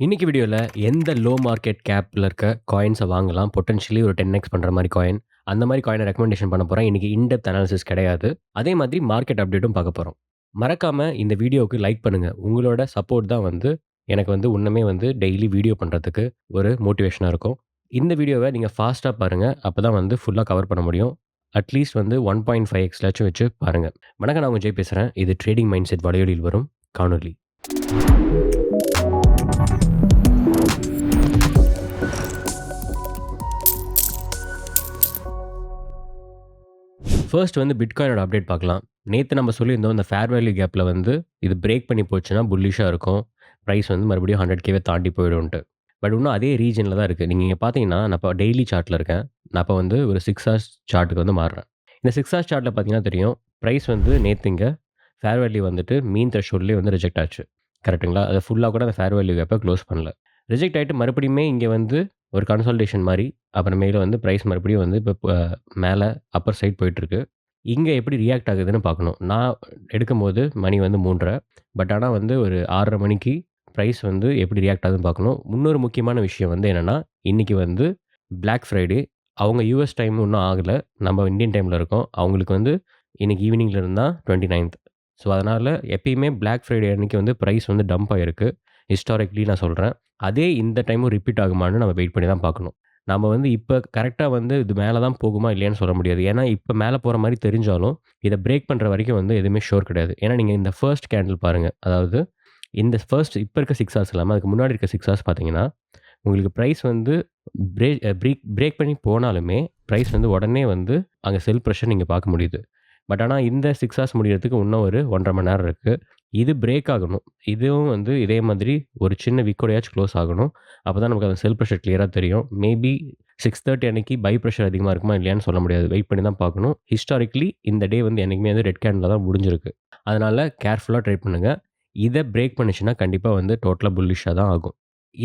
இன்னைக்கு வீடியோல எந்த லோ மார்க்கெட் கேப்ல இருக்க காயின்ஸ வாங்கலாம்? பொட்டன்ஷியலி ஒரு 10x பண்ற மாரி காயின். அந்த மாரி காயின ரெக்கமெண்டேஷன் பண்ண போறேன். இன்னைக்கு இன் டெப்த் அனாலிசிஸ் கிடையாது. அதே மாதிரி மார்க்கெட் அப்டேட்டும் பார்க்க போறோம். மறக்காம இந்த வீடியோவுக்கு லைக் பண்ணுங்க. உங்களோட சப்போர்ட் தான் எனக்கு இன்னுமே டெய்லி வீடியோ பண்றதுக்கு ஒரு மோட்டிவேஷனா இருக்கும். இந்த வீடியோவ நீங்க ஃபாஸ்ட்டா பாருங்க. அப்பதான் ஃபுல்லா கவர் பண்ண முடியும். அட்லீஸ்ட் 1.5x லாச்சும் வச்சு பாருங்க. வணக்கம், நான் உங்க ஜெய் பேசுறேன். இது ட்ரேடிங் மைண்ட் செட் வலையொலியில் வரும் காணொளி. ஃபர்ஸ்ட் பிட்காயினோட அப்டேட் பார்க்கலாம். நேத்து நம்ம சொல்லியிருந்தோம், இந்த ஃபேர் வேல்யூ கேப்ல இது பிரேக் பண்ணி போச்சுன்னா புல்லிஷா இருக்கும். பிரைஸ் மறுபடியும் 100Kவே தாண்டி போயிடும்ன்ட்டு. பட் இன்னும் அதே ரீஜியன்ல தான் இருக்கு. நீங்க இங்க பார்த்தீங்கன்னா, நான் இப்ப டெய்லி சார்ட்ல இருக்கேன். நான் இப்ப ஒரு 6 ஹார்ஸ் சார்ட்டுக்கு மாறுறேன். இந்த 6 ஹார்ஸ் சார்ட்ல பார்த்தீங்கன்னா தெரியும். பிரைஸ் நேத்து இங்க ஃபேர் வேல்யூ மீன் த்ரெஷோல்ட்லயே ரிஜெக்ட் ஆச்சு. கரெக்ட்டுங்களா? அத ஃபுல்லா கூட அந்த ஃபேர் வேல்யூ கேப்ப குளோஸ் பண்ணல. ரிஜெக்ட் ஆயிட்டு மறுபடியுமே இங்க ஒரு கன்சால்டேஷன் மாரி, அப்புறமேலு பிரைஸ் மறுபடியும் இப்ப மேல அப்பர் சைட் போயிட்டுருக்கு. இங்க எப்படி ரியாக்ட் ஆகுதுன்னு பார்க்கணும். நான் எடுக்கும்போது மணி 3:30. பட் ஆனா ஒரு 6:30 மணிக்கு பிரைஸ் எப்படி ரியாக்ட் ஆகுதுன்னு பார்க்கணும். இன்னொரு முக்கியமான விஷயம் என்னன்னா, இன்னைக்கு பிளாக் ஃப்ரைடே. அவங்க யுஎஸ் டைம் இன்னும் ஆகல. நம்ம இந்தியன் டைம்ல இருக்கோம். அவங்களுக்கு இன்னைக்கு ஈவினிங்ல இருந்து தான் 29த். ஸோ, அதனால எப்பயுமே பிளாக் ஃப்ரைடே அன்னைக்கு பிரைஸ் டம்ப் ஆயிருக்கு. ஹிஸ்டாரிக்கலி நான் சொல்றேன். அதே இந்த டைமும் ரிப்பீட் ஆகுமான்னு நம்ம வெயிட் பண்ணி தான் பார்க்கணும். நம்ம இப்ப கரெக்ட்டா இது மேல தான் போகுமா இல்லையான்னு சொல்ல முடியாது. ஏன்னா, இப்ப மேல போற மாரி தெரிஞ்சாலும், இத பிரேக் பண்ற வரைக்கும் எதுவுமே ஷூர் கிடையாது. ஏன்னா, நீங்க இந்த ஃபர்ஸ்ட் கேண்டில் பாருங்க. அதாவது இந்த ஃபர்ஸ்ட் இப்ப இருக்க 6 ஹார்ஸ் இல்லாம, அதுக்கு முன்னாடி இருக்க 6 ஹார்ஸ் பார்த்தீங்கன்னா, உங்களுக்கு பிரைஸ் பிரேக் பண்ணி போனாலுமே, பிரைஸ் உடனே அங்க செல் பிரஷர் நீங்க பார்க்க முடியுது. பட் ஆனா, இந்த 6 ஹார்ஸ் முடியறதுக்கு இன்னும் ஒரு 1 1/2 மணி நேரம் இருக்கு. இது பிரேக் ஆகணும். இதுவும் இதே மாதிரி ஒரு சின்ன விக்கோடயாச்சும் க்ளோஸ் ஆகணும். அப்பதான் நமக்கு அந்த செல் பிரஷர் கிளியரா தெரியும். மேபி 6:30 அன்னைக்கு பை பிரஷர் அதிகமா இருக்குமா இல்லையான்னு சொல்ல முடியாது. வெயிட் பண்ணி தான் பார்க்கணும். ஹிஸ்டாரிக்கலி இந்த டே என்னைக்குமே ரெட் கேண்டில்ல தான் முடிஞ்சிருக்கு. அதனால கேர்ஃபுல்லா ட்ரேட் பண்ணுங்க. இத பிரேக் பண்ணுச்சுன்னா கண்டிப்பா டோட்டலா புல்லிஷ்ஷா தான் ஆகும்.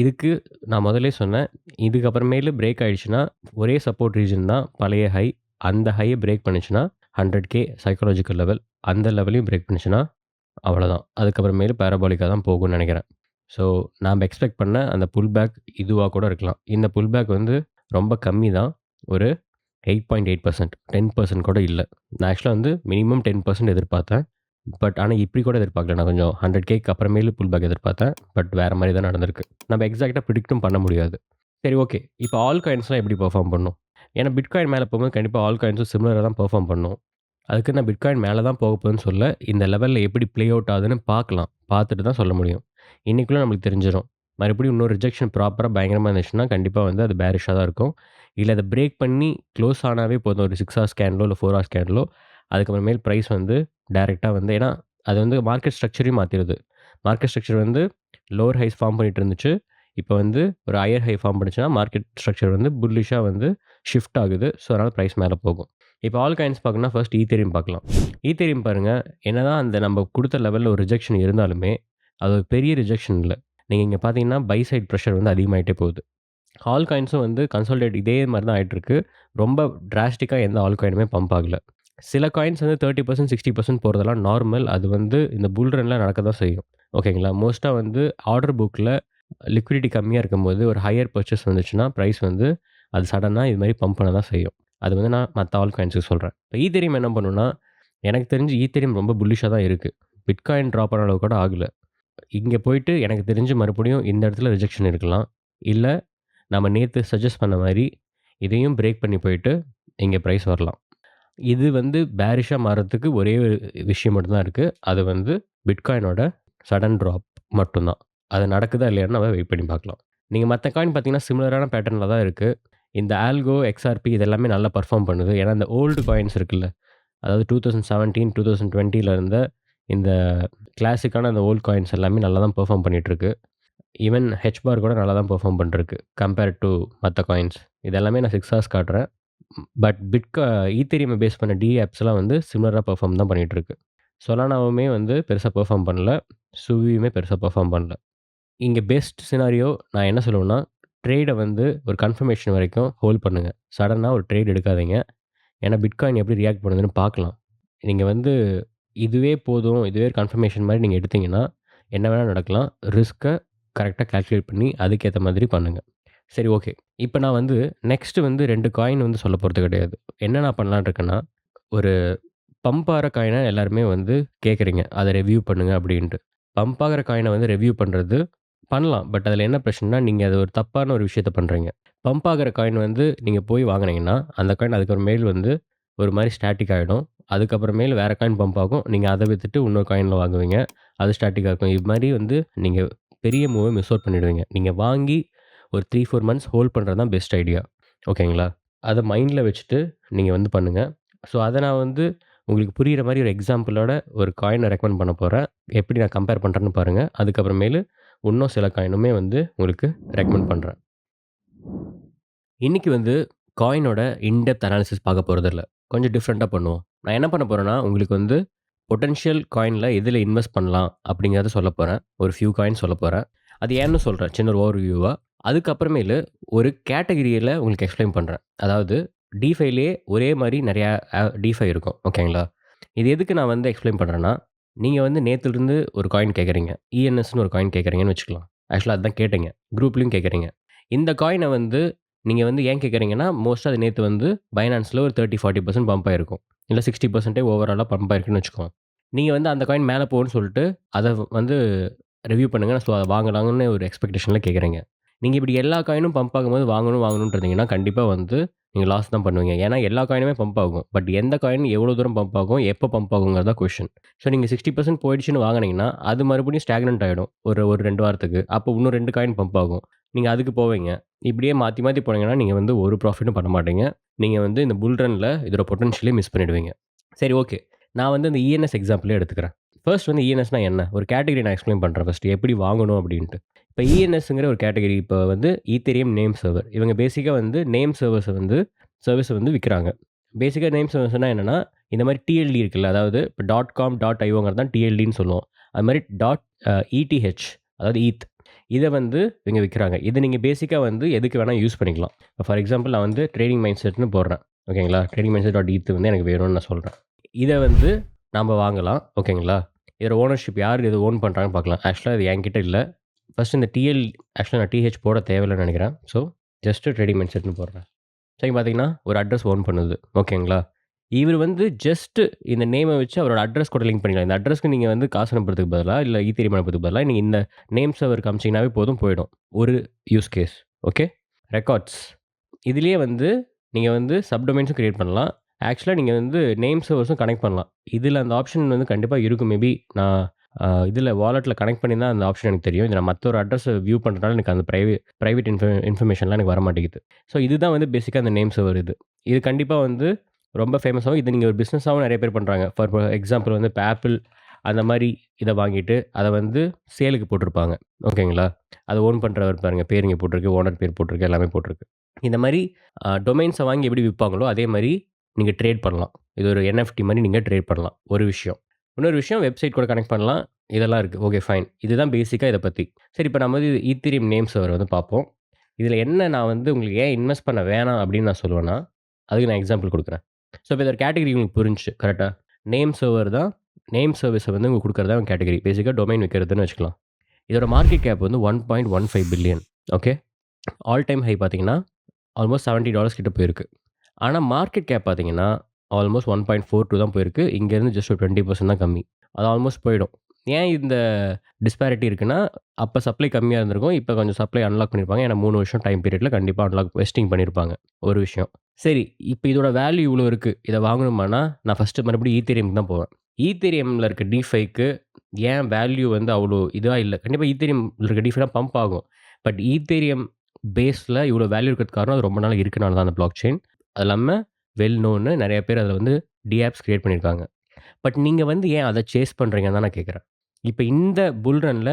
இதுக்கு நான் முதல்லயே சொன்னேன். இதுக்கு அப்புறமேலு பிரேக் ஆயிடுச்சுன்னா, ஒரே சப்போர்ட் ரீஜன் தான் பழைய ஹை. அந்த ஹைய பிரேக் பண்ணுச்சுன்னா 100K சைக்காலஜிக்கல் லெவல். அந்த லெவலையும் பிரேக் பண்ணுச்சுன்னா அவ்வளோதான். அதுக்கப்புறமேலு பாராபோலிக்கா தான் போகும்னு நெனைக்கிறேன். ஸோ, நாம எக்ஸ்பெக்ட் பண்ண அந்த புல் பேக் இதுவா கூட இருக்கலாம். இந்த புல் பேக் ரொம்ப கம்மி தான். ஒரு 8.8% 10% கூட இல்ல. நான் ஆக்சுவலா மினிமம் 10% எதிர்பார்த்தேன். பட் ஆனா இப்படி கூட எதிர்பார்க்கல. நான் கொஞ்சம் 100Kக்கு அப்புறமேலு புல் பேக் எதிர்பார்த்தேன். பட் வேற மாரி தான் நடந்திருக்கு. நம்ம எக்ஸாக்ட்டா பிரெடிக்ட்டும் பண்ண முடியாது. சரி, ஓகே. இப்ப ஆல் காயின்ஸ்லாம் எப்படி பெர்ஃபார்ம் பண்ணும்? ஏன்னா பிட்காயின் மேல போகும்போது கண்டிப்பா ஆல் காயின்ஸும் சிமிலரா தான் பெர்ஃபார்ம் பண்ணும். அதுக்கு நான் பிட்காயின் மேல தான் போக போகுதுன்னு சொல்ல, இந்த லெவல்ல எப்படி ப்ளே அவுட் ஆகுதுன்னு பார்க்கலாம். பார்த்துட்டு தான் சொல்ல முடியும். இன்னைக்குள்ள நம்மளுக்கு தெரிஞ்சிரும். மறுபடியும் இன்னொரு ரிஜெக்ஷன் ப்ராப்பரா பயங்கரமா இருந்துச்சுன்னா, கண்டிப்பா அது பேரிஷா தான் இருக்கும். இல்ல அத பிரேக் பண்ணி க்ளோஸ் ஆனாவே போதும். ஒரு 6 ஹார்ஸ் கேண்டிலோ, இல்ல 4 ஹார்ஸ் கேண்டிலோ. அதுக்கப்புறமேல் பிரைஸ் டைரக்ட்டா ஏன்னா அது மார்க்கெட் ஸ்ட்ரக்சரையும் மாத்திருது. Market structure lower highs form பண்ணிட்டு இருந்துச்சு. இப்ப ஒரு ஹையர் ஹை ஃபார்ம் பண்ணுச்சுன்னா, மார்க்கெட் ஸ்ட்ரக்சர் புல்லிஷா ஷிஃப்ட் ஆகுது. ஸோ, அதனால பிரைஸ் மேல போகும். இப்ப ஆல் காயின்ஸ் பார்க்கணும்னா, ஃபர்ஸ்ட் ஈத்தீரியம் பார்க்கலாம். ஈத்தீரியம் பாருங்க, என்னதான் அந்த நம்ம குடுத்த லெவல்ல ஒரு ரிஜெக்ஷன் இருந்தாலுமே, அது ஒரு பெரிய ரிஜெக்ஷன் இல்ல. நீங்க இங்க பார்த்தீங்கன்னா, பை சைட் பிரஷர் அதிகமாயிட்டே போகுது. ஆல் காயின்ஸும் கன்சாலிடேட் இதே மாரி தான் ஆயிட்டுருக்கு. ரொம்ப டிராஸ்டிக்கா எந்த ஆல் காயினுமே பம்ப் ஆகல. சில காயின்ஸ் 30%, 60% போறதெல்லாம் நார்மல். அது இந்த புல் ரன்ல நடக்க தான் செய்யும். ஓகேங்களா? மோஸ்ட்டா ஆர்டர் புக்ல லிக்விடிட்டி கம்மியா இருக்கும்போது, ஒரு ஹையர் பர்ச்சேஸ் வந்துச்சுன்னா, பிரைஸ் அது சடனா இது மாரி பம்ப் பண்ண தான் செய்யும். அது நான் மத்த ஆல் காயின்ஸுக்கு சொல்றேன். இப்ப ஈத்தீரியம் என்ன பண்ணும்னா, எனக்கு தெரிஞ்சு ஈத்தீரியம் ரொம்ப புல்லிஷா தான் இருக்கு. பிட்காயின் ட்ராப் ஆன அளவு கூட ஆகல. இங்க போயிட்டு எனக்கு தெரிஞ்சு மறுபடியும் இந்த இடத்துல ரிஜெக்ஷன் இருக்கலாம். இல்ல நம்ம நேத்து சஜெஸ்ட் பண்ண மாரி இதையும் பிரேக் பண்ணி போயிட்டு இங்க பிரைஸ் வரலாம். இது பேரிஷா மாறதுக்கு ஒரே ஒரு விஷயம் மட்டும் தான் இருக்கு. அது பிட்காயினோட சடன் ட்ராப் மட்டும் தான். அது நடக்குதா இல்லையான்னு நம்ம வெயிட் பண்ணி பார்க்கலாம். நீங்க மத்த காயின் பார்த்தீங்கன்னா, சிமிலரான பேட்டர்ன்ல தான் இருக்கு. இந்த ஆல்கோ, எக்ஸ்ஆர்பி இது எல்லாமே நல்லா பெர்ஃபார்ம் பண்ணுது. ஏன்னா, இந்த ஓல்டு காயின்ஸ் இருக்குல்ல. அதாவது 2017, 2020ல இருந்த இந்த கிளாசிக்கான அந்த ஓல்ட் காயின்ஸ் எல்லாமே நல்லா தான் பெர்ஃபார்ம் பண்ணிட்டுருக்கு. ஈவன் ஹெச்பார் கூட நல்லா தான் பெர்ஃபார்ம் பண்ணிருக்கு. கம்பேர்ட் டூ மத்த காயின்ஸ். இது எல்லாமே நான் 6 ஹார்ஸ் காட்டுறேன். பட் ஈத்தீரியம்ம பேஸ் பண்ண ஆப்ஸ்லாம் சிமிலரா பெர்ஃபார்ம் தான் பண்ணிட்டுருக்கு. சொலானாவுமே பெருசா பெர்ஃபார்ம் பண்ணல. சுவியுமே பெருசா பெர்ஃபார்ம் பண்ணல. இங்க பெஸ்ட் சினாரியோ நான் என்ன சொல்லுவேன்னா, ட்ரேட ஒரு கன்ஃபர்மேஷன் வரைக்கும் ஹோல்ட் பண்ணுங்க. சடனா ஒரு ட்ரேட் எடுக்காதீங்க. ஏன்னா பிட்காயின் எப்படி ரியாக்ட் பண்ணுதுன்னு பார்க்கலாம். நீங்க இதுவே போதும், இதுவே கன்ஃபர்மேஷன் மாரி நீங்க எடுத்தீங்கன்னா, என்ன வேணா நடக்கலாம். ரிஸ்க்க கரெக்ட்டா கால்குலேட் பண்ணி அதுக்கேத்த மாதிரி பண்ணுங்க. சரி ஓகே. இப்ப நான் வந்து நெக்ஸ்ட் வந்து 2 காயின் வந்து சொல்லப் போறது கிடையாது. என்ன நான் பண்ணலான்னு இருக்கேன்னா, ஒரு பம்ப் ஆற காயின எல்லாருமே வந்து கேட்குறீங்க. அத ரிவ்யூ பண்ணுங்க அப்டின்ட்டு. பம்ப் ஆகுற காயின வந்து ரிவ்யூ பண்றது பண்ணலாம். பட் அதில என்ன பிரச்சனைன்னா, நீங்க அது ஒரு தப்பான ஒரு விஷயத்த பண்றீங்க. பம்ப் ஆகுற காயின் வந்து நீங்க போய் வாங்குனீங்கன்னா, அந்த காயின் அதுக்கப்புறமேல் வந்து ஒரு மாரி ஸ்டாட்டிக் ஆயிடும். அதுக்கப்புறமேல் வேற காயின் பம்ப் ஆகும். நீங்க அத வித்துட்டு இன்னொரு காயின்ல வாங்குவீங்க. அது ஸ்டாட்டிக்கா இருக்கும். இது மாரி வந்து நீங்க பெரிய மூவ மிஸ் அவுட் பண்ணிடுவீங்க. நீங்க வாங்கி ஒரு 3, 4 மந்த்ஸ் ஹோல்ட் பண்றது தான் பெஸ்ட் ஐடியா. ஓகேங்களா? அத மைண்ட்ல வச்சுட்டு நீங்க வந்து பண்ணுங்க. ஸோ, அத நான் வந்து உங்களுக்கு புரியிற மாரி ஒரு எக்ஸாம்பிளோட ஒரு காயின ரெக்கமெண்ட் பண்ண போறேன். எப்படி நான் கம்பேர் பண்றேன்னு பாருங்க. அதுக்கப்புறமேலு இன்னும் சில காயினுமே வந்து உங்களுக்கு ரெக்கமெண்ட் பண்றேன். இன்னைக்கு வந்து காயினோட இன்டெப்த் அனாலிசிஸ் பார்க்க போறதில்ல. கொஞ்சம் டிஃபரெண்ட்டா பண்ணுவோம். நான் என்ன பண்ண போறேன்னா, உங்களுக்கு வந்து பொட்டன்ஷியல் காயின்ல எதுல இன்வெஸ்ட் பண்ணலாம் அப்படிங்கிறத சொல்லப் போறேன். ஒரு ஃபியூ காயின் சொல்லப் போறேன். அது ஏன்னு சொல்றேன். சின்ன ஒரு ஓவர்வியூவா. அதுக்கப்புறமேலு ஒரு கேட்டகரியில உங்களுக்கு எக்ஸ்ப்ளைன் பண்றேன். அதாவது டிஃபைலயே ஒரே மாரி நெறையா டிஃபை இருக்கும். ஓகேங்களா? இது எதுக்கு நான் வந்து எக்ஸ்ப்ளைன் பண்றேன்னா, நீங்க வந்து நேத்திலிருந்து ஒரு காயின் கேட்கறீங்க. இஎன்எஸ்ன்னு ஒரு காயின் கேட்கறீங்கன்னு வச்சுக்கலாம். ஆக்சுவலா அதான் கேட்டீங்க. குரூப்லயும் கேட்கறீங்க. இந்த காயின வந்து நீங்க வந்து ஏன் கேட்கறீங்கன்னா, மோஸ்ட்டா அது நேத்து வந்து பைனான்ஸ்ல ஒரு 30, 40% பம்ப் ஆயிருக்கும். இல்ல 60% ஓவராலா பம்ப் ஆயிருக்குன்னு வச்சுக்கோங்க. நீங்க வந்து அந்த காயின் மேல போகும்ன்னு சொல்லிட்டு, அத வந்து ரிவ்யூ பண்ணுங்க. ஸோ அத வாங்கலாங்கன்னு ஒரு எக்ஸ்பெக்டேஷன்ல கேட்கறீங்க. நீங்க இப்படி எல்லா காயினும் பம்ப் ஆகும்போது வாங்கணும், வாங்கணும்னு இருந்தீங்கன்னா, கண்டிப்பா வந்து நீங்க லாஸ் தான் பண்ணுவீங்க. ஏன்னா எல்லா காயினுமே பம்ப் ஆகும். பட் எந்த காயின் எவ்வளோ தூரம் பம்ப் ஆகும், எப்போ பம்ப் ஆகுங்கிறது தான் கொஸ்டின். ஸோ நீங்க 60% போயிடுச்சுன்னு வாங்குனீங்கன்னா, அது மறுபடியும் ஸ்டாக்னன்ட் ஆயிடும். ஒரு 2 வாரத்துக்கு. அப்போ இன்னும் 2 காயின் பம்ப் ஆகும். நீங்க அதுக்கு போவீங்க. இப்படியே மாத்தி மாத்தி போனீங்கன்னா, நீங்க வந்து ஒரு ப்ராஃபிட்டும் பண்ண மாட்டீங்க. நீங்க வந்து இந்த புல் ரன்ல இதோட பொட்டன்ஷியலே மிஸ் பண்ணிடுவீங்க. சரி ஓகே. நான் வந்து இந்த இஎன்எஸ் எக்ஸாம்பிளே எடுத்துக்கிறேன். ஃபர்ஸ்ட் வந்து இஎன்எஸ்னா என்ன? ஒரு கேட்டகரி நான் எக்ஸ்ப்ளைன் பண்றேன் ஃபர்ஸ்ட். எப்படி வாங்கணும் அப்படின்ட்டு. இப்ப இஎன்எஸ்ங்கிற ஒரு கேட்டகரி இப்ப வந்து ஈத்தீரியம் நேம் சர்வர். இவங்க பேசிக்கா வந்து நேம் சர்வீஸ வந்து விக்கிறாங்க. பேசிக்கா நேம் சர்வர்ஸ்னா என்னன்னா, இந்த மாரி டிஎல்டி இருக்குல்ல. அதாவது இப்ப .com, .ioங்கிறது தான் டிஎல்டின்னு சொல்லுவோம். அது மாரி இடிஹெச் அதாவது இத வந்து இவங்க விக்கிறாங்க. இத நீங்க பேசிக்கா வந்து எதுக்கு வேணா யூஸ் பண்ணிக்கலாம். ஃபார் எக்ஸாம்பிள் நான் வந்து ட்ரேடிங் மைண்ட் செட்ன்னு போடுறேன். ஓகேங்களா? ட்ரேடிங் மைண்ட் செட் வந்து எனக்கு வேணும்னு நான் சொல்றேன். இத வந்து நாம வாங்கலாம். ஓகேங்களா? இதோட ஓனர்ஷிப் யார் இத ஓன் பண்றாங்கன்னு பார்க்கலாம். ஆக்சுவலா இது என்கிட்ட இல்ல. ஃபர்ஸ்ட் இந்த ஆக்சுவலா நான் டிஹெச் போட தேவையில்லன்னு நெனைக்கிறேன். ஸோ, ஜஸ்ட் ட்ரேடிங் மைண்ட் செட்ன்னு போடுறேன். ஸோ, இங்க பார்த்தீங்கன்னா, ஒரு அட்ரஸ் ஓன் பண்ணுது. ஓகேங்களா? இவரு வந்து ஜஸ்ட் இந்த நேம வச்சு அவரோட அட்ரஸ் கூட லிங்க் பண்ணிக்கலாம். இந்த அட்ரஸ்க்கு நீங்க வந்து காசு அனுப்புறதுக்கு பதிலா, இல்ல ஈத்தீரியம் அனுப்புறதுக்கு பதிலா, நீங்க இந்த நேம் சர்வர் காமிச்சீங்கன்னாவே போதும் போயிடும். ஒரு யூஸ் கேஸ். ஓகே. ரெக்கார்ட்ஸ். இதிலேயே வந்து நீங்க வந்து சப்டொமைன்ஸும் கிரியேட் பண்ணலாம். ஆக்சுவலா நீங்க வந்து நேம் சர்வர்ஸும் கனெக்ட் பண்ணலாம். இதில அந்த ஆப்ஷன் வந்து கண்டிப்பா இருக்கும். மேபி நான் இதில வாலெட்ல கனெக்ட் பண்ணி தான் அந்த ஆப்ஷன் எனக்கு தெரியும். இத நான் மத்த ஒரு அட்ரஸ வியூ பண்றனால எனக்கு அந்த பிரைவேட் இன்ஃபர்மேஷன்லாம் எனக்கு வரமாட்டேங்குது. ஸோ இதுதான் வந்து பேசிக்கா அந்த நேம் சர்வர் இது. இது கண்டிப்பா வந்து ரொம்ப ஃபேமஸ் ஆகும். இது நீங்க ஒரு பிசினஸாவும் நெறைய பேர் பண்றாங்க. ஃபார் எக்ஸாம்பிள் வந்து இப்ப ஆப்பிள் அந்த மாரி இத வாங்கிட்டு, அத வந்து சேலுக்கு போட்டிருப்பாங்க. ஓகேங்களா? அத ஓன் பண்றவர் பாருங்க. பேர் இங்க போட்டிருக்கு. ஓனர் பேர் போட்டிருக்கு. எல்லாமே போட்டிருக்கு. இந்த மாரி டொமைன்ஸ வாங்கி எப்படி விப்பாங்களோ, அதே மாரி நீங்க ட்ரேட் பண்ணலாம். இது ஒரு என்எஃப்டி மாரி நீங்க ட்ரேட் பண்ணலாம். ஒரு விஷயம். இன்னொரு விஷயம் வெப்சைட் கூட கனெக்ட் பண்ணலாம். இதெல்லாம் இருக்கு. Okay fine. இதுதான் பேசிக்கா இத பத்தி. சரி இப்ப நம்ம வந்து ஈத்தீரியம் நேம் சர்வர் வந்து பார்ப்போம். இதுல என்ன நான் வந்து உங்களுக்கு ஏன் இன்வெஸ்ட் பண்ண வேணாம் அப்படின்னு நான் சொல்லுவேன்னா, அதுக்கு நான் எக்ஸாம்பிள் குடுக்குறேன். ஸோ இப்ப இதோட கேட்டகரி உங்களுக்கு புரிஞ்சுச்சு. கரெக்ட்டா? நேம் சர்வர் தான் நேம் சர்வீஸ வந்து உங்களுக்கு குடுக்குறது தான் கேட்டகரி. பேசிக்கா டொமைன் விக்கிறதுன்னு வச்சுக்கலாம். இதோட மார்க்கெட் கேப் வந்து 1.15 billion. Okay. All time high பார்த்தீங்கன்னா, ஆல்மோஸ்ட் $70 கிட்ட போயிருக்கு. ஆனா மார்க்கெட் கேப் பார்த்தீங்கன்னா, ஆல்மோஸ்ட் 1.42 தான் போயிருக்கு. இங்கேருந்து ஜஸ்ட் ஒரு 20% தான் கம்மி. அது ஆல்மோஸ்ட் போயிடும். ஏன் இந்த டிஸ்பாரிட்டி இருக்குன்னா, அப்ப சப்ளை கம்மியா இருந்திருக்கும். இப்ப கொஞ்சம் சப்ளை அன்லாக் பண்ணியிருப்பாங்க. ஏன்னா 3 வருஷம் டைம் பீரியட்ல கண்டிப்பா வெஸ்டிங் பண்ணியிருப்பாங்க. ஒரு விஷயம். சரி, இப்ப இதோட வேல்யூ இவ்வளோ இருக்கு. இத வாங்கணுமான்னா, நான் ஃபர்ஸ்ட்டு மறுபடியும் ஈத்தீரியம்க்கு தான் போவேன். ஈத்தீரியம்ல இருக்க டிஃபைக்கு ஏன் வேல்யூ வந்து அவ்வளோ இதா இல்ல. கண்டிப்பா ஈத்தீரியம்ல இருக்க டிஃபைலாம் பம்ப் ஆகும். பட் ஈத்தீரியம் பேஸ்ல இவ்வளோ வேல்யூ இருக்கிறதுக்கு காரணம் அது ரொம்ப நாளா இருக்கனால தான் அந்த பிளாக் செயின். அது இல்லாம வெல் நோன்னு நெறைய பேர் அதில வந்து டிஆப்ஸ் கிரியேட் பண்ணியிருக்காங்க. பட் நீங்க வந்து ஏன் அத சேஸ் பண்றீங்கன்னு தான் நான் கேட்கிறேன். இப்ப இந்த புல் ரன்ல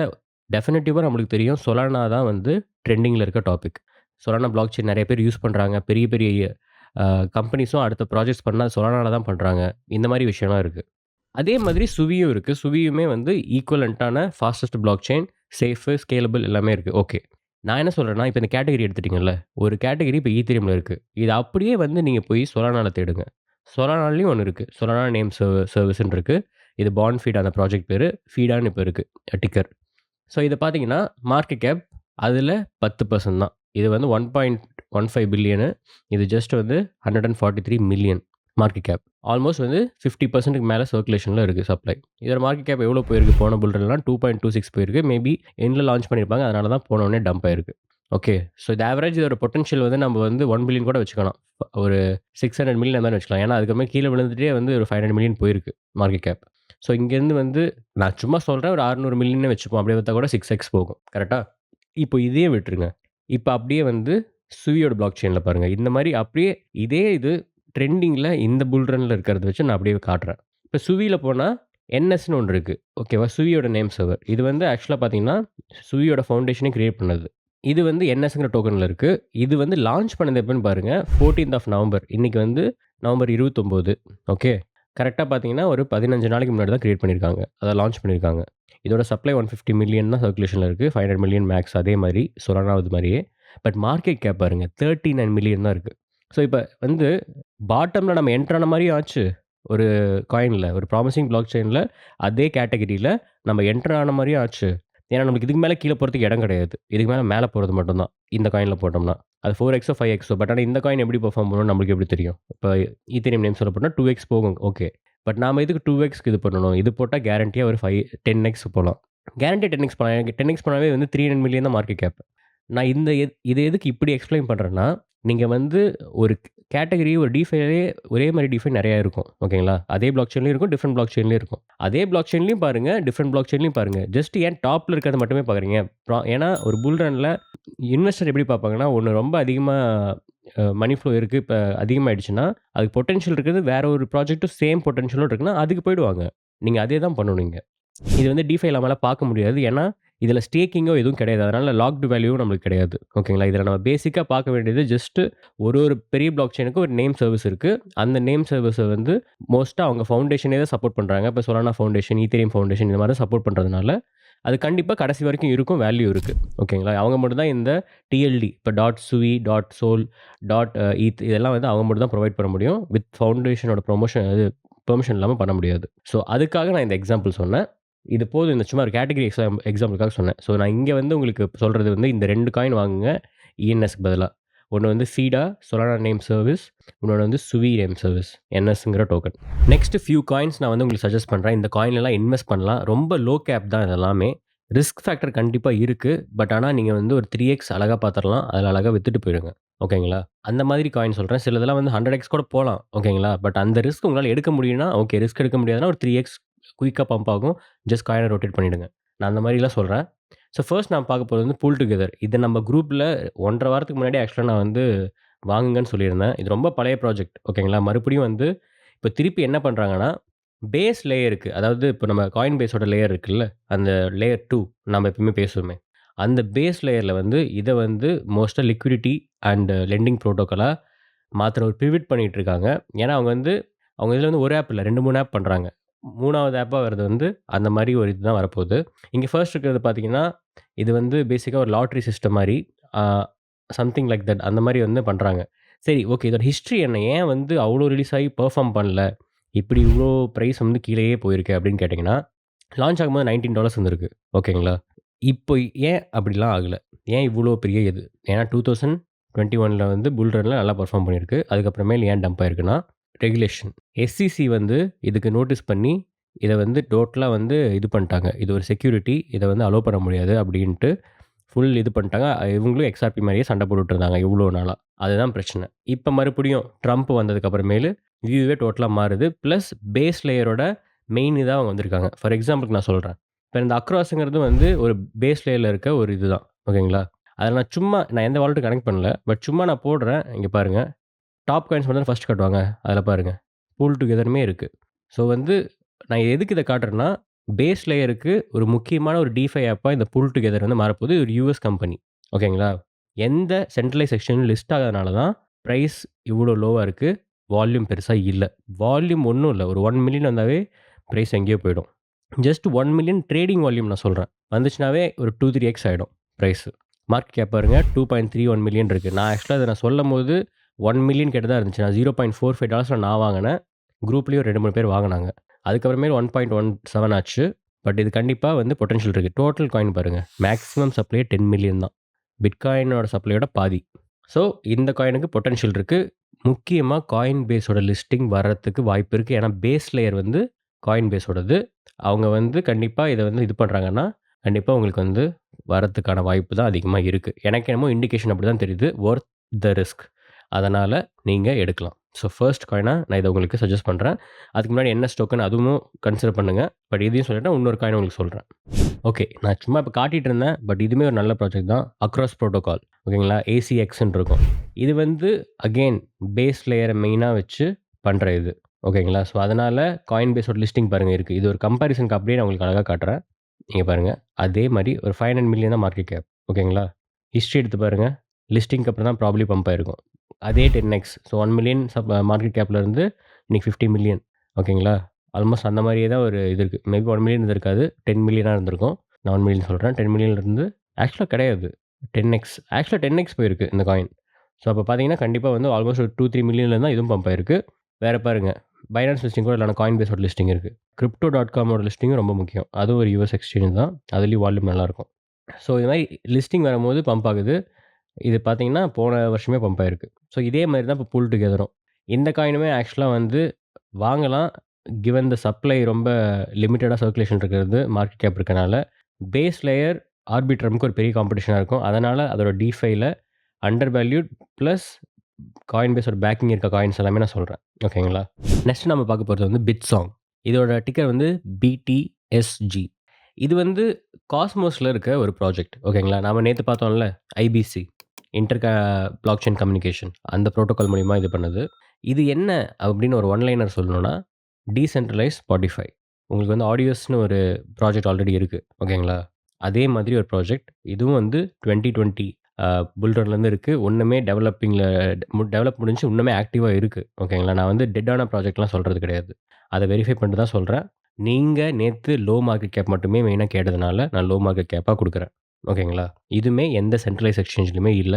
டெஃபினிட்டிவா நம்மளுக்கு தெரியும் சொலானா தான் வந்து ட்ரெண்டிங்ல இருக்க டாபிக். சொலானா பிளாக் செயின் நெறைய பேர் யூஸ் பண்றாங்க. பெரிய பெரிய அ கம்பெனிஸும் அடுத்த ப்ராஜெக்ட்ஸ் பண்ணா சொலானால தான் பண்றாங்க. இந்த மாரி விஷயம்லாம் இருக்கு. அதே மாதிரி சுவியும் இருக்கு. சுவியுமே வந்து ஈக்குவலன்ட்டான fastest block chain, safe, scalable எல்லாமே இருக்கு. ஓகே. நான் என்ன சொல்றேன்னா, இப்ப இந்த கேட்டகரி எடுத்துட்டீங்கல்ல. ஒரு கேட்டகரி இப்ப ஈத்தீரியம்ல இருக்கு. இது அப்படியே வந்து நீங்க போய் சொலானால தேடுங்க. சொலானாலயும் ஒண்ணு இருக்கு. சொலானா நேம் சர்வீஸ்ன்னு இருக்கு. இது பாண்ட் ஃபீட் அந்த ப்ராஜெக்ட் பேரு. ஃபீடான்னு இப்ப இருக்கு டிக்கர். ஸோ இத பார்த்தீங்கன்னா, மார்க்கெட் கேப் அதில 10% தான். இது வந்து 1.15 பில்லியனு. இது ஜஸ்ட் வந்து 143 மில்லியன் மார்க்கெட் கேப். ஆல்மோஸ்ட் வந்து 50%க்கு மேல சர்க்குலேஷன்ல இருக்கு சப்ளை. இதோட மார்க்கெட் கேப் எவ்வளோ போயிருக்கு போன புல் ரன்லாம் 2.26 போயிருக்கு. மேபி எண்ட்ல லான்ச் பண்ணியிருப்பாங்க. அதனால தான் போன உடனே டம்ப் ஆயிருக்கு. ஓகே. ஸோ இது ஆவரேஜ் இதோட பொட்டன்ஷியல் வந்து நம்ம வந்து 1 பில்லியன் கூட வச்சுக்கலாம். ஒரு 600 மில்லியன் அந்த மாரி வச்சுக்கலாம். ஏன்னா அதுக்கப்புறமே கீழ விழுந்துட்டே வந்து ஒரு 500 மில்லியன் போயிருக்கு மார்க்கெட் கேப். ஸோ இங்கேருந்து வந்து நான் சும்மா சொல்றேன். ஒரு 600 மில்லியன்னு வச்சுப்போம். அப்படியே வித்தா கூட 6x போகும். கரெக்ட்டா? இப்போ இதையே விட்டுருங்க. இப்ப அப்படியே வந்து சுவியோட பிளாக் செயின்ல பாருங்க. இந்த மாரி அப்படியே இதே இது ட்ரெண்டிங்ல இந்த புல் ரன்ல இருக்கிறத வச்சு நான் அப்படியே காட்டுறேன். இப்ப சுவில போனா என்எஸ்ன்னு ஒண்ணு இருக்கு. ஓகேவா? சுவியோட நேம் சர்வர். இது வந்து ஆக்சுவலா பார்த்தீங்கன்னா, சுவியோட ஃபவுண்டேஷனே கிரியேட் பண்ணது. இது வந்து என்எஸ்ங்கிற டோக்கன்ல இருக்கு. இது வந்து லான்ச் பண்ணது எப்பன்னு பாருங்க. 14த் ஆஃப் நவம்பர். இன்னைக்கு வந்து நவம்பர் 29. ஓகே. கரெக்ட்டா பார்த்தீங்கன்னா, ஒரு 15 நாளைக்கு முன்னாடி தான் கிரியேட் பண்ணியிருக்காங்க. அத லான்ச் பண்ணியிருக்காங்க. இதோட சப்ளை 150 மில்லியன் தான் சர்க்குலேஷன்ல இருக்கு. 500 மில்லியன் மேக்ஸ் அதே மாரி சொலானாவது மாரியே. பட் மார்க்கெட் கேப் பாருங்க 39 மில்லியன் தான் இருக்கு. ஸோ இப்ப வந்து பாட்டம்ல நம்ம என்டர் ஆன மாரியும் ஆச்சு. ஒரு காயின்ல ஒரு ப்ராமிசிங் பிளாக் செயின்ல அதே கேட்டகரியில நம்ம என்டர் ஆன மாரியும் ஆச்சு. ஏன்னா நமக்கு இதுக்கு மேல கீழ போறதுக்கு இடம் கிடையாது. இதுக்கு மேல மேல போறது மட்டும் தான். இந்த காயின்ல போட்டோம்னா. அது 4எக்ஸோ 5எக்ஸோ பட் ஆனா இந்த காயின் எப்படி பெர்ஃபார்ம் பண்ணும்னு நம்மளுக்கு எப்படி தெரியும்? இப்ப ஈத்தீரியம் நேம் சொல்ல போனா 2எக்ஸ் போகும். ஓகே. பட் நாம எதுக்கு 2எக்ஸ்க்கு இது பண்ணணும்? இது போட்டா கேரண்டியா ஒரு 10எக்ஸ் போலாம். கேரண்டியா 10எக்ஸ் போலாம். எனக்கு 10எக்ஸ் போனாவே வந்து 300 மில்லியன் தான் மார்க்கெட் கேப். நான் இந்த இத எதுக்கு இப்படி எக்ஸ்ப்ளைன் பண்றேன்னா, நீங்க வந்து ஒரு கேட்டகரி ஒரு டிஃபைலயே ஒரே மாரி டிஃபை நெறையா இருக்கும். ஓகேங்களா? அதே பிளாக் செயின்லயும் இருக்கும். டிஃபரெண்ட் பிளாக் செயின்லயும் இருக்கும். அதே பிளாக் செயின்லயும் பாருங்க, டிஃபரெண்ட் பிளாக் செயின்லயும் பாருங்க. ஜஸ்ட் ஏன் டாப்ல இருக்கிறத மட்டுமே பார்க்குறீங்க? ஏன்னா ஒரு புல் ரன்ல இன்வெஸ்டர் எப்படி பார்ப்பாங்கன்னா, ஒண்ணு ரொம்ப அதிகமா மனி ஃப்ளோ இருக்கு. இப்ப அதிகமாயிடுச்சுன்னா, அதுக்கு பொட்டன்ஷியல் இருக்குது. வேற ஒரு ப்ராஜெக்ட்டும் சேம் பொட்டன்ஷியலோட இருக்குன்னா, அதுக்கு போயிடுவாங்க. நீங்க அதே தான் பண்ணணும் இங்க. இது வந்து டிஃபை நம்மளால பார்க்க முடியாது. ஏன்னா, இதில ஸ்டேக்கிங்கோ எதுவும் கிடையாது. அதனால லாக்டு வேல்யூவும் நம்மளுக்கு கிடையாது. ஓகேங்களா? இதில நம்ம பேசிக்கா பார்க்க வேண்டியது ஜஸ்ட் ஒரு பெரிய பிளாக் செயினுக்கு ஒரு நேம் சர்வீஸ் இருக்கு. அந்த நேம் சர்வீஸ வந்து மோஸ்ட்டா அவங்க ஃபவுண்டேஷனே தான் சப்போர்ட் பண்றாங்க. இப்ப சொலானா ஃபவுண்டேஷன், ஈத்தீரியம் ஃபவுண்டேஷன் இந்த மாரி தான் சப்போர்ட் பண்றதுனால, அது கண்டிப்பா கடைசி வரைக்கும் இருக்கும். வேல்யூ இருக்கு. ஓகேங்களா? அவங்க மட்டும் தான் இந்த டிஎல்டி இப்ப dot Sui, dot Sol, dot Eth இதெல்லாம் வந்து அவங்க மட்டும் தான் புரொவைட் பண்ண முடியும். வித் ஃபவுண்டேஷனோட பெர்மிஷன் இல்லாம பண்ண முடியாது. ஸோ அதுக்காக நான் இந்த எக்ஸாம்பிள் சொன்னேன். இது போதும். இந்த சும்மா ஒரு கேட்டகரி எக்ஸாம்பிளுக்காக சொன்னேன். ஸோ நான் இங்க வந்து உங்களுக்கு சொல்றது வந்து இந்த 2 காயின் வாங்குங்க. இஎன்எஸ்க்கு பதிலா. ஒண்ணு வந்து சீடா சொலானா நேம் சர்வீஸ். இன்னொன்னு வந்து சுவி நேம் சர்வீஸ். என்எஸ்ங்கிற டோக்கன். நெக்ஸ்ட் ஃபியூ காயின்ஸ் நான் வந்து உங்களுக்கு சஜெஸ்ட் பண்றேன். இந்த காயின்லலாம் இன்வெஸ்ட் பண்ணலாம். ரொம்ப லோ கேப் தான் இது எல்லாமே. ரிஸ்க் ஃபேக்டர் கண்டிப்பா இருக்கு. பட் ஆனா நீங்க வந்து ஒரு 3x அழகா பார்த்துரலாம். அதில அழகா வித்துட்டு போயிருங்க. ஓகேங்களா? அந்த மாதிரி காயின் சொல்றேன். சிலதெல்லாம் வந்து 100x கூட போலாம். ஓகேங்களா? பட் அந்த ரிஸ்க் உங்களால எடுக்க முடியும்னா, ஓகே. ரிஸ்க் எடுக்க முடியாதுன்னா ஒரு 3x குயிக்கா பம்ப் ஆகும். ஜஸ்ட் காயின ரொட்டேட் பண்ணிடுங்க. நான் அந்த மாரிலாம் சொல்றேன். ஸோ ஃபர்ஸ்ட் நான் பார்க்க போறது வந்து பூல் டுகெதர். இத நம்ம குரூப்ல 1 1/2 வாரத்துக்கு முன்னாடி ஆக்சுவலா நான் வந்து வாங்குங்கன்னு சொல்லியிருந்தேன். இது ரொம்ப பழைய ப்ராஜெக்ட். ஓகேங்களா? மறுபடியும் வந்து இப்ப திருப்பி என்ன பண்றாங்கன்னா, பேஸ் லேயருக்கு அதாவது இப்ப நம்ம காயின் பேஸோட லேயர் இருக்குல்ல, அந்த லேயர் 2 நம்ம எப்பவுமே பேசுவோமே. அந்த பேஸ் லேயர்ல வந்து இத வந்து மோஸ்ட்டா லிக்விடிட்டி அண்ட் லெண்டிங் புரோட்டோகாலா மாத்துற ஒரு பிவிட் பண்ணிட்டு இருக்காங்க. ஏன்னா அவங்க இதுல வந்து ஒரு ஆப் இல்ல 2, 3 ஆப் பண்றாங்க. 3வது ஆப்பா வரது வந்து அந்த மாரி ஒரு இதுதான் வரப்போது. இங்க ஃபர்ஸ்ட் இருக்கிறது பார்த்தீங்கன்னா, இது வந்து பேசிக்கா ஒரு லாட்டரி சிஸ்டம் மாரி. ஆ சம்திங் லைக் தட் அந்த மாரி வந்து பண்றாங்க. சரி ஓகே. இதோட ஹிஸ்டரி என்ன? ஏன் வந்து அவ்ளோ ரிலீஸ் ஆகி பெர்ஃபார்ம் பண்ணல? இப்படி இவ்ளோ பிரைஸ் வந்து கீழயே போயிருக்கு அப்படின்னு கேட்டீங்கன்னா, லான்ச் ஆகும்போது $19 வந்திருக்கு. ஓகேங்களா? இப்போ ஏன் அப்படிலாம் ஆகல? ஏன் இவ்ளோ பெரிய இது? ஏன்னா 2021ல வந்து புல் ரன்ல நல்லா பெர்ஃபார்ம் பண்ணியிருக்கு. அதுக்கப்புறமேல் ஏன் டம்ப் ஆயிருக்குன்னா, ரெகுலேஷன். எஸ்இசி வந்து இதுக்கு நோட்டீஸ் பண்ணி, இத வந்து டோட்டலா வந்து இது பண்ணிட்டாங்க. இது ஒரு செக்யூரிட்டி. இத வந்து அலோவ் பண்ண முடியாது அப்படின்ட்டு ஃபுல் இது பண்ணிட்டாங்க. இவங்களும் எக்ஸ்ஆர்பி மாரியே சண்டை போட்டுட்டு இருந்தாங்க இவ்ளோ நாளா. அதுதான் பிரச்சனை. இப்ப மறுபடியும் ட்ரம்ப் வந்ததுக்கு அப்புறமேலு வியூவே டோட்டலா மாறுது. பிளஸ் பேஸ் லேயரோட மெயின் இதா அவங்க வந்திருக்காங்க. ஃபார் எக்ஸாம்பிள்க்கு நான் சொல்றேன். இப்ப இந்த அக்ராஸ்ங்கிறது வந்து ஒரு பேஸ் லேயர்ல இருக்க ஒரு இதுதான். ஓகேங்களா? அத நான் எந்த வாலெட்டும் கனெக்ட் பண்ணல. பட் சும்மா நான் போடுறேன். இங்க பாருங்க. டாப் காயின்ஸ் மட்டும் தான் ஃபர்ஸ்ட் காட்டுவாங்க. அதில பாருங்க. பூல் டுகெதருமே இருக்கு. ஸோ வந்து நான் எதுக்கு இத காட்டுறேன்னா, பேஸ் லேயருக்கு ஒரு முக்கியமான ஒரு டிஃபை ஆப்பா இந்த பூல் டுகெதர் வந்து மாறப்போது. ஒரு யுஎஸ் கம்பெனி. ஓகேங்களா? எந்த சென்ட்ரலைஸ் எக்ஸ்சேஞ்சும் லிஸ்ட் ஆகாதனால தான் பிரைஸ் இவ்ளோ லோவா இருக்கு. வால்யூம் பெருசா இல்ல. வால்யூம் ஒண்ணும் இல்ல. ஒரு 1 மில்லியன் வந்தாவே பிரைஸ் எங்கேயோ போயிடும். ஜஸ்ட் 1 மில்லியன் ட்ரேடிங் வால்யூம் நான் சொல்றேன். வந்துச்சுனாவே ஒரு 2, 3x ஆயிடும் பிரைஸ். மார்க்கெட் கேப் பாருங்க 2.31 மில்லியன் இருக்கு. நான் ஆக்சுவலா இத நான் சொல்லும்போது 1 மில்லியன் கிட்ட தான் இருந்துச்சு. நான் $0.45 நான் வாங்குனேன். குரூப்லயும் 2, 3 பேர் வாங்குனாங்க. அதுக்கப்புறமேல் 1.17 ஆச்சு. பட் இது கண்டிப்பா வந்து பொட்டன்ஷியல் இருக்கு. டோட்டல் காயின் பாருங்க. மேக்ஸிமம் சப்ளை 10 மில்லியன் தான். பிட்காயினோட சப்ளையோட பாதி. ஸோ இந்த காயினுக்கு பொட்டன்ஷியல் இருக்கு. முக்கியமா காயின் பேஸோட லிஸ்டிங் வர்றதுக்கு வாய்ப்பு இருக்கு. ஏன்னா பேஸ் லேயர் வந்து காயின் பேஸோடது. அவங்க வந்து கண்டிப்பா இத வந்து இது பண்றாங்கன்னா, கண்டிப்பா உங்களுக்கு வந்து வரதுக்கான வாய்ப்பு தான் அதிகமா இருக்கு. எனக்கு என்னமோ இண்டிகேஷன் அப்படிதான் தெரியுது. Worth the risk. அதனால நீங்க எடுக்கலாம். ஸோ ஃபர்ஸ்ட் காயினா நான் இத உங்களுக்கு சஜெஸ்ட் பண்றேன். அதுக்கு முன்னாடி என்எஸ் டோக்கன் அதுவும் கன்சிடர் பண்ணுங்க. பட் இதையும் சொல்லிட்டேன். இன்னொரு காயின் உங்களுக்கு சொல்றேன். ஓகே. நான் சும்மா இப்ப காட்டிட்டு இருந்தேன். பட் இதுவுமே ஒரு நல்ல ப்ராஜெக்ட் தான். Across protocol. ஓகேங்களா? ஏசிஎக்ஸ்ன்னு இருக்கும். இது வந்து அகைன் பேஸ் லேயர மெயினா வச்சு பண்ற இது. ஓகேங்களா? ஸோ அதனால காயின் பேஸோட லிஸ்டிங் பாருங்க இருக்கு. இது ஒரு கம்பேரிசன்க்கு அப்படியே நான் உங்களுக்கு அழகா காட்டுறேன். இங்க பாருங்க. அதே மாரி ஒரு 500 மில்லியன் தான் மார்க்கெட் கேப். ஓகேங்களா? ஹிஸ்டரி எடுத்து பாருங்க. லிஸ்டிங்க்கு அப்புறம் தான் ப்ராபப்ளி பம்ப் ஆயிருக்கும். அதே 10x. ஸோ 1 மில்லியன் மார்க்கெட் கேப்ல இருந்து இன்னைக்கு 50 மில்லியன். ஓகேங்களா? ஆல்மோஸ்ட் அந்த மாரியே தான் ஒரு இது இருக்கு. மேபி 1 மில்லியன் இருந்திருக்காது. 10 மில்லியனா இருந்திருக்கும். நான் 1 மில்லியன் சொல்றேன். 10 மில்லியன்ல இருந்து ஆக்சுவலா கிடையாது. 10x ஆக்சுவலா 10x போயிருக்கு இந்த காயின். ஸோ அப்ப பார்த்தீங்கன்னா, கண்டிப்பா வந்து ஆல்மோஸ்ட் ஒரு 2, 3 மில்லியன்ல தான் இதுவும் பம்ப் ஆயிருக்கு. வேற பாருங்க. பைனான்ஸ் லிஸ்டிங் கூட இல்ல காயின் பேஸோட லிஸ்டிங் இருக்கு. Crypto.comஓட லிஸ்டிங்கும் ரொம்ப முக்கியம். அதுவும் ஒரு யுஎஸ் எக்ஸ்சேஞ்ச் தான். அதுலயும் வால்யூம் நல்லாருக்கும். ஸோ இது மாரி லிஸ்டிங் வரும்போது பம்ப் ஆகுது. இது பார்த்தீங்கன்னா, போன வருஷமே பம்ப் ஆயிருக்கு. ஸோ இதே மாரி தான் இப்போ புல் டுகெதரும். இந்த காயினுமே ஆக்சுவலா வந்து வாங்கலாம். கிவன் த சப்ளை ரொம்ப லிமிட்டடா சர்க்குலேஷன் இருக்கிறது, மார்க்கெட் கேப் இருக்கனால, பேஸ் லேயர் ஆர்பிட்ரம்க்கு ஒரு பெரிய காம்படிஷனா இருக்கும். அதனால அதோட டிஃபைல அண்டர் வேல்யூட் பிளஸ் காயின் பேஸோட பேக்கிங் இருக்க காயின்ஸ் எல்லாமே நான் சொல்றேன். ஓகேங்களா? நெக்ஸ்ட் நம்ம பார்க்க போறது வந்து பிட்சாங். இதோட டிக்கர் வந்து BTSG. இது வந்து காஸ்மோஸ்ல இருக்க ஒரு ப்ராஜெக்ட். ஓகேங்களா? நாம நேத்து பார்த்தோம்ல ஐபிசி. Block chain communication. அந்த புரோட்டோகால் மூலியமா இது பண்ணது. இது என்ன அப்படின்னு ஒரு ஒன் லைனர் சொல்லணும்னா, டீசென்ட்ரலைஸ் ஸ்பாட்டிஃபை. உங்களுக்கு வந்து ஆடியோஸ்ன்னு ஒரு ப்ராஜெக்ட் ஆல்ரெடி இருக்கு. ஓகேங்களா? அதே மாதிரி ஒரு ப்ராஜெக்ட். இதுவும் வந்து 2020 புல் ரன்லேருந்து இருக்கு. ஒண்ணுமே டெவலப் முடிஞ்சு இன்னுமே ஆக்டிவா இருக்கு. ஓகேங்களா? நான் வந்து டெட்டான ப்ராஜெக்ட்லாம் சொல்றது கிடையாது. அத வெரிஃபை பண்ணிட்டு தான் சொல்றேன். நீங்க நேத்து லோ மார்க்கெட் கேப் மட்டுமே மெயினா கேட்டதுனால, நான் லோ மார்க்கெட் கேப்பா குடுக்குறேன். ஓகேங்களா? இதுவுமே எந்த சென்ட்ரலைஸ் எக்ஸ்சேஞ்ச்லயுமே இல்ல.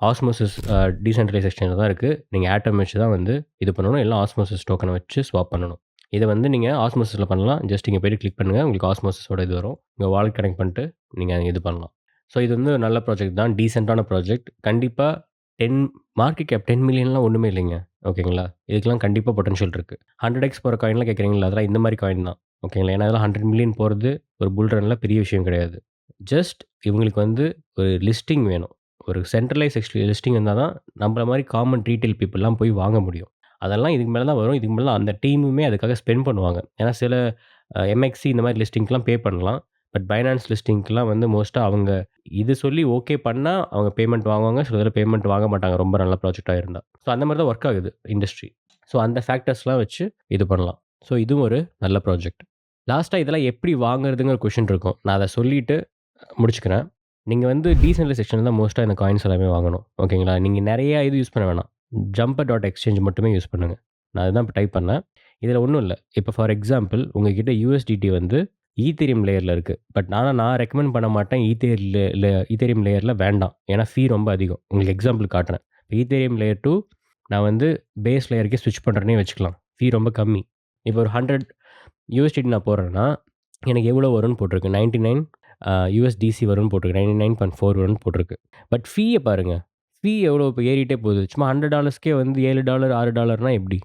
ஆஸ்மோசிஸ் டீசென்ட்ரலைஸ் எக்ஸ்சேஞ்ச்ல தான் இருக்கு. நீங்க ஆட்டம் வச்சு தான் வந்து இது பண்ணணும். இல்ல ஆஸ்மோசிஸ் டோக்கன வச்சு ஸ்வாப் பண்ணணும். இத வந்து நீங்க ஆஸ்மோசிஸ்ல பண்ணலாம். ஜஸ்ட் இங்க போய்ட்டு கிளிக் பண்ணுங்க. உங்களுக்கு ஆஸ்மோசிஸோட இது வரும். உங்க வாலெட் கனெக்ட் பண்ணிட்டு நீங்க இது பண்ணலாம். ஸோ இது வந்து ஒரு நல்ல ப்ராஜெக்ட் தான். டீசென்ட்டான ப்ராஜெக்ட். கண்டிப்பா 10 மார்க்கெட் கேப் 10 மில்லியன்லாம் ஒண்ணுமே இல்லைங்க. ஓகேங்களா? இதுக்கெல்லாம் கண்டிப்பா பொட்டன்ஷியல் இருக்கு. 100x போற காயின்லாம் கேட்குறீங்கல்ல, அதெல்லாம் இந்த மாரி காயின் தான். ஓகேங்களா? ஏன்னா அதெல்லாம் 100 மில்லியன் போறது ஒரு புல் ரன்ல பெரிய விஷயம் கிடையாது. ஜஸ்ட் இவங்களுக்கு வந்து ஒரு லிஸ்டிங் வேணும். ஒரு சென்ட்ரலைஸ் லிஸ்டிங் இருந்தா தான் நம்மள மாரி காமன் ரீட்டெயில் பீப்பிள்லாம் போய் வாங்க முடியும். அதெல்லாம் இதுக்கு மேல தான் வரும். இதுக்கு மேல தான் அந்த டீமுமே அதுக்காக ஸ்பெண்ட் பண்ணுவாங்க. ஏன்னா சில எம்எக்ஸி இந்த மாரி லிஸ்டிங்க்குலாம் பே பண்ணலாம். பட் பைனான்ஸ் லிஸ்டிங்க்குலாம் வந்து மோஸ்ட்டா அவங்க இது சொல்லி ஓகே பண்ணா, அவங்க பேமெண்ட் வாங்குவாங்க. சில இதில பேமெண்ட் வாங்க மாட்டாங்க. ரொம்ப நல்ல ப்ராஜெக்ட்டா இருந்தா. ஸோ அந்த மாரி தான் வொர்க் ஆகுது இண்டஸ்ட்ரி. ஸோ அந்த ஃபேக்டர்ஸ்லாம் வச்சு இது பண்ணலாம். ஸோ இதுவும் ஒரு நல்ல ப்ராஜெக்ட். லாஸ்ட்டா இதெல்லாம் எப்படி வாங்குறதுங்கிற கொஸ்டின் இருக்கும். நான் அத சொல்லிட்டு முடிச்சுக்கிறேன். நீங்க வந்து டீசென்ட்ரலைஸ் செக்ஷன்ல தான் மோஸ்ட்டா இந்த காயின்ஸ் எல்லாமே வாங்கணும். ஓகேங்களா? நீங்க நெறைய இது யூஸ் பண்ண வேணாம். ஜம்பர் டாட் எக்ஸ்சேஞ்ச் மட்டுமே யூஸ் பண்ணுங்க. நான் அதுதான் இப்ப டைப் பண்ணேன். இதில ஒண்ணும் இல்ல. இப்ப ஃபார் எக்ஸாம்பிள் உங்ககிட்ட USDT வந்து ஈத்தீரியம் லேயர்ல இருக்கு. பட் நான் ரெக்கமெண்ட் பண்ண மாட்டேன். ஈத்தீரியம் லேயர்ல வேண்டாம். ஏன்னா ஃபீ ரொம்ப அதிகம். உங்களுக்கு எக்ஸாம்பிள் காட்டுறேன். ஈத்தீரியம் லேயர் 2 நான் வந்து பேஸ் லேயருக்கே ஸ்விட்ச் பண்றேன்னே வச்சுக்கலாம். ஃபீ ரொம்ப கம்மி. இப்போ ஒரு 100 USDT நான் போடுறேன்னா, எனக்கு எவ்வளோ வரும்னு போட்டிருக்கு. 99 USDC வரும்னு போட்டிருக்கு. 99.4 வரும்னு போட்டிருக்கு. பட் ஃபீய பாருங்க. ஃபீ எவ்வளோ இப்ப ஏறிட்டே போகுது. சும்மா $100க்கே வந்து $7 $6னா எப்படி?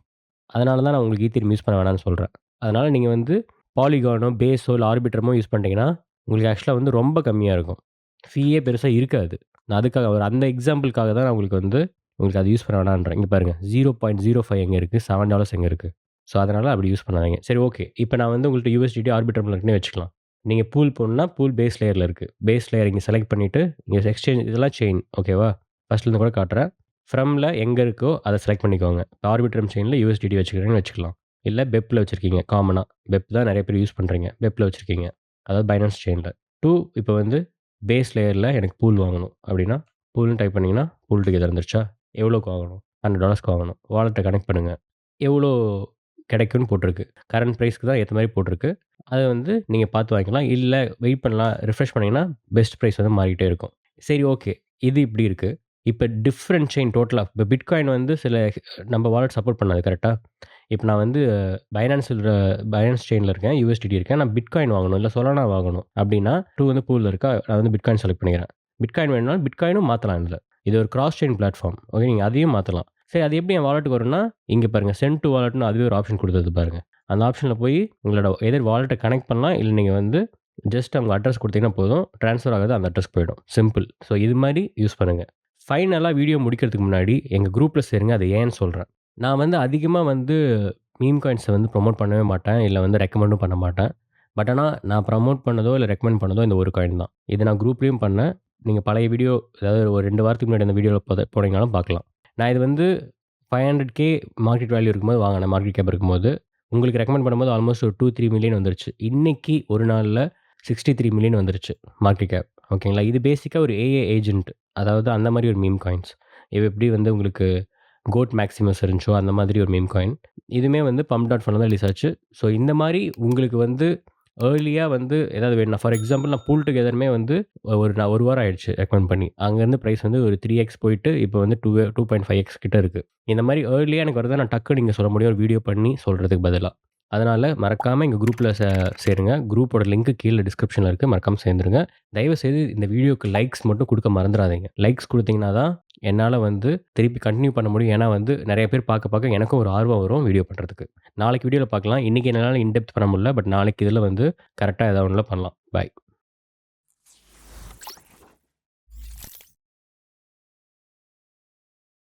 அதனால தான் நான் உங்களுக்கு ஈத்தீரியம் யூஸ் பண்ண வேணாம்னு சொல்றேன். அதனால நீங்க வந்து பாலிகானோ, பேஸோ இல்ல ஆர்பிட்ரமோ யூஸ் பண்ணிட்டீங்கன்னா, உங்களுக்கு ஆக்சுவலா வந்து ரொம்ப கம்மியா இருக்கும். ஃபீயே பெருசா இருக்காது. நான் அதுக்காக ஒரு அந்த எக்ஸாம்பிள்க்காக தான் நான் உங்களுக்கு வந்து உங்களுக்கு அது யூஸ் பண்ண வேணான்றேன். இங்க பாருங்க 0.05 எங்க இருக்கு? $7 எங்க இருக்கு? ஸோ அதனால அப்படி யூஸ் பண்ணாதீங்க. சரி ஓகே. இப்ப நான் வந்து உங்கள்ட்ட USDT ஆர்பிட்ரம்ல இருக்குன்னே வச்சுக்கலாம். நீங்க பூல் போடணும்னா, பூல் பேஸ் லேயர்ல இருக்கு. பேஸ் லேயர் இங்க செலக்ட் பண்ணிட்டு, இங்க எக்ஸ்சேஞ்ச் இதெல்லாம் செயின் ஓகேவா? ஃபர்ஸ்ட்லேருந்து கூட காட்டுறேன். ஃப்ரம்ல எங்க இருக்கோ அத செலக்ட் பண்ணிக்கோங்க. ஆர்பிட்ரம் செயின்ல USDT வச்சுக்கிறீங்கன்னு வச்சுக்கலாம். இல்ல பெப்ல வச்சிருக்கீங்க காமனா. பெப் தான் நெறைய பேர் யூஸ் பண்றீங்க. பெப்ல வச்சிருக்கீங்க. அதாவது பைனான்ஸ் செயின்ல. 2 இப்ப வந்து பேஸ் லேயர்ல எனக்கு பூல் வாங்கணும் அப்டின்னா, பூல்ன்னு டைப் பண்ணீங்கன்னா, பூல் டுகெதர் வந்துருச்சா? எவ்வளோக்கு வாங்கணும்? $100க்கு வாங்கணும். வாலெட்ட கனெக்ட் பண்ணுங்க. எவ்வளோ கிடைக்கும்னு போட்டிருக்கு. கரண்ட் பிரைஸ்க்கு தான் ஏத்த மாரி போட்டிருக்கு. அத வந்து நீங்க பார்த்து வாங்கிக்கலாம். இல்ல வெயிட் பண்ணலாம். ரிஃப்ரெஷ் பண்ணீங்கன்னா, பெஸ்ட் பிரைஸ் வந்து மாறிட்டே இருக்கும். சரி ஓகே. இது இப்டி இருக்கு. இப்ப டிஃபரண்ட் செயின் டோட்டலா இப்ப பிட்காயின் வந்து சில நம்ம வாலெட் சப்போர்ட் பண்ணாது கரெக்ட்டா? இப்ப நான் வந்து பைனான்ஸ் செயின்ல இருக்கேன். USDT இருக்கேன். நான் பிட்காயின் வாங்கணும், இல்ல சொலானா வாங்கணும் அப்டின்னா, 2 வந்து பூல்ல இருக்கா. நான் வந்து பிட்காயின் செலக்ட் பண்ணிக்கிறேன். பிட்காயின் வேணும்னாலும் பிட்காயினும் மாத்தலாம் இதுல. இது ஒரு கிராஸ் செயின் பிளாட்ஃபார்ம். ஓகே. நீங்க அதையும் மாத்தலாம். சரி அது எப்படி என் வாலெட்டுக்கு வரும்னா, இங்க பாருங்க சென்ட் டூ வாலெட்ன்னு அதுவே ஒரு ஆப்ஷன் குடுத்தது பாருங்க. அந்த ஆப்ஷன்ல போய் உங்களோட எதர் வாலெட்ட கனெக்ட் பண்ணலாம். இல்ல நீங்க வந்து ஜஸ்ட் அவங்க அட்ரஸ் குடுத்தீங்கன்னா போதும். ட்ரான்ஸ்ஃபர் ஆகுது அந்த அட்ரஸ்க்கு போயிடும். சிம்பிள். ஸோ இது மாரி யூஸ் பண்ணுங்க. ஃபைனலா வீடியோ முடிக்கிறதுக்கு முன்னாடி எங்க குரூப்ல சேருங்க. அது ஏன்னு சொல்றேன். நான் வந்து அதிகமா வந்து மீம் காயின்ஸ வந்து ப்ரமோட் பண்ணவே மாட்டேன். இல்ல வந்து ரெக்கமெண்டும் பண்ண மாட்டேன். பட் ஆனா நான் ப்ரமோட் பண்ணதோ, இல்ல ரெக்கமெண்ட் பண்ணதோ இந்த ஒரு காயின் தான். இது நான் குரூப்லயும் பண்ணேன். நீங்க பழைய வீடியோ அதாவது ஒரு 2 வாரத்துக்கு முன்னாடி அந்த வீடியோல போனீங்கனாலும் பார்க்கலாம். நான் இது வந்து 500K மார்க்கெட் வேல்யூ இருக்கும்போது வாங்குனேன். மார்க்கெட் கேப் இருக்கும்போது. உங்களுக்கு ரெக்கமெண்ட் பண்ணும்போது ஆல்மோஸ்ட் ஒரு 2, 3 மில்லியன் வந்துருச்சு. இன்னைக்கு ஒரு நாள்ல 63 மில்லியன் வந்துருச்சு மார்க்கெட் கேப். ஓகேங்களா? இது பேசிக்கா ஒரு ஏஐ ஏஜென்ட். அதாவது அந்த மாரி ஒரு மீம் காயின்ஸ். இது எப்படி வந்து உங்களுக்கு கோட் மேக்ஸிமஸ் இருந்துச்சோ, அந்த மாதிரி ஒரு மீம் காயின். இதுவுமே வந்து பம்ப் டாட் ஃபன்ல தான் ரிலீஸ் ஆச்சு. ஸோ இந்த மாரி உங்களுக்கு வந்து ஏர்லியா வந்து ஏதாவது வேணும்னா ஃபார் எக்ஸாம்பிள் நான் பூல் டுகெதருமே வந்து நான் 1 வாரம் ஆயிடுச்சு ரெக்கமெண்ட் பண்ணி. அங்கருந்து பிரைஸ் வந்து ஒரு 3x போயிட்டு இப்போ வந்து 2.5x கிட்ட இருக்கு. இந்த மாரி ஏர்லியா எனக்கு வருதா நான் டக்குனு இங்க சொல்ல முடியும் ஒரு வீடியோ பண்ணி சொல்றதுக்கு பதிலா. அதனால மறக்காம எங்க குரூப்ல சேருங்க. குரூப்போட லிங்க் கீழ டிஸ்கிரிப்ஷன்ல இருக்கு. மறக்காம சேர்ந்துருங்க. தயவுசெய்து இந்த வீடியோக்கு லைக்ஸ் மட்டும் குடுக்க மறந்துறாதீங்க. லைக்ஸ் குடுத்தீங்கன்னா தான் என்னால வந்து திருப்பி கன்டின்யூ பண்ண முடியும். ஏன்னா வந்து நெறைய பேர் பார்க்க எனக்கும் ஒரு ஆர்வம் வரும் வீடியோ பண்றதுக்கு. நாளைக்கு வீடியோல பார்க்கலாம். இன்னைக்கு என்னால இன் டெப்த் பண்ண முடியல. பட் நாளைக்கு இதுல வந்து கரெக்ட்டா ஏதாவது ஒண்ணுல பண்ணலாம். பாய்.